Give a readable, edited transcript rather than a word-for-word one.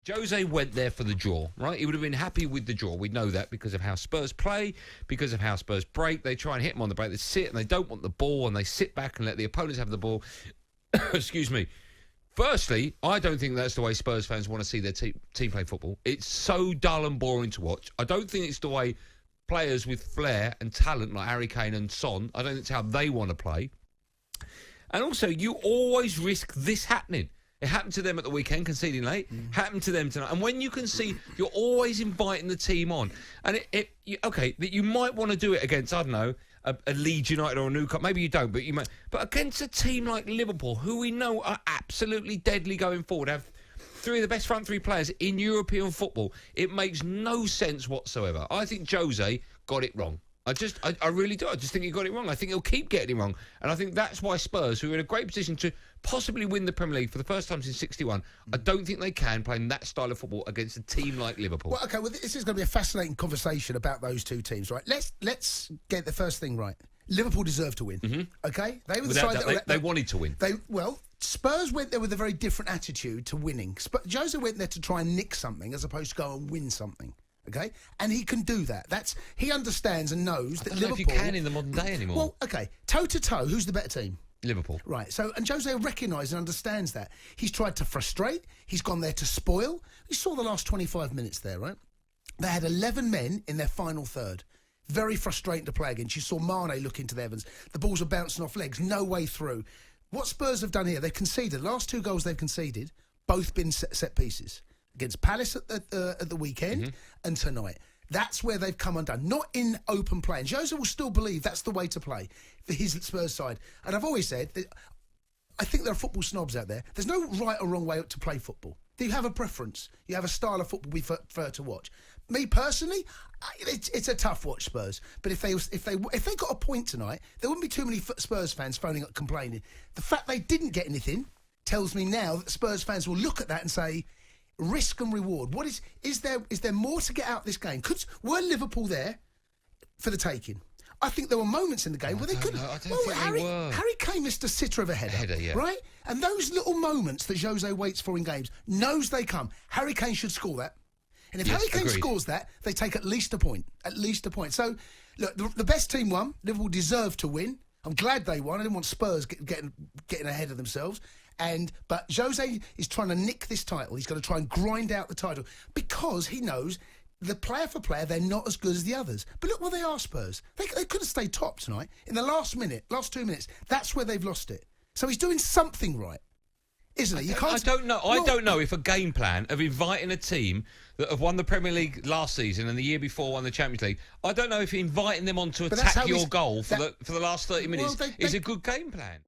Jose went there for the draw, right? He would have been happy with the draw. We know that because of how Spurs play, because of how Spurs break. They try and hit him on the break. They sit and they don't want the ball, and they sit back and let the opponents have the ball. Excuse me. Firstly, I don't think that's the way Spurs fans want to see their team play football. It's so dull and boring to watch. I don't think it's the way players with flair and talent like Harry Kane and Son, I don't think it's how they want to play. And also, you always risk this happening. It happened to them at the weekend, conceding late. Happened to them tonight. And when you can see, you're always inviting the team on. And that you might want to do it against, I don't know, a Leeds United or a Newcastle. Maybe you don't, but you might. But against a team like Liverpool, who we know are absolutely deadly going forward, have three of the best front three players in European football, it makes no sense whatsoever. I think Jose got it wrong. I really do. I just think he got it wrong. I think he'll keep getting it wrong. And I think that's why Spurs, who are in a great position to possibly win the Premier League for the first time since '61, I don't think they can play that style of football against a team like Liverpool. Well, okay, this is going to be a fascinating conversation about those two teams, right? Let's get the first thing right. Liverpool deserved to win, okay? They were the side they wanted to win. Spurs went there with a very different attitude to winning. Jose went there to try and nick something as opposed to go and win something. Okay, and he can do that. He understands and knows that Liverpool. I don't know if you can in the modern day anymore. Well, okay, toe to toe, who's the better team? Liverpool. Right. So, and Jose recognises and understands that. He's tried to frustrate. He's gone there to spoil. You saw the last 25 minutes there, right? They had 11 men in their final third. Very frustrating to play against. You saw Mane look into the heavens. The balls are bouncing off legs. No way through. What Spurs have done here, they've conceded. The last two goals they've conceded, both been set pieces. Against Palace at the weekend and tonight. That's where they've come undone. Not in open play. And Jose will still believe that's the way to play for his Spurs side. And I've always said that I think there are football snobs out there. There's no right or wrong way to play football. Do you have a preference? You have a style of football we prefer to watch. Me personally, it's a tough watch, Spurs. But if they got a point tonight, there wouldn't be too many Spurs fans phoning up complaining. The fact they didn't get anything tells me now that Spurs fans will look at that and say, risk and reward. What is there more to get out of this game? Were Liverpool there for the taking? I think there were moments in the game where they couldn't. Harry Kane missed a sitter of a header, right? And those little moments that Jose waits for in games, knows they come. Harry Kane should score that. And if Harry Kane scores that, they take at least a point. At least a point. So, look, the best team won. Liverpool deserved to win. I'm glad they won. I didn't want Spurs getting ahead of themselves. But Jose is trying to nick this title. He's going to try and grind out the title because he knows the player for player, they're not as good as the others. But look where they are, Spurs. They could have stayed top tonight. In the last 2 minutes, that's where they've lost it. So he's doing something right, isn't he? I don't know. I don't know if a game plan of inviting a team that have won the Premier League last season and the year before won the Champions League, I don't know if inviting them on to attack your goal for the last 30 minutes is a good game plan.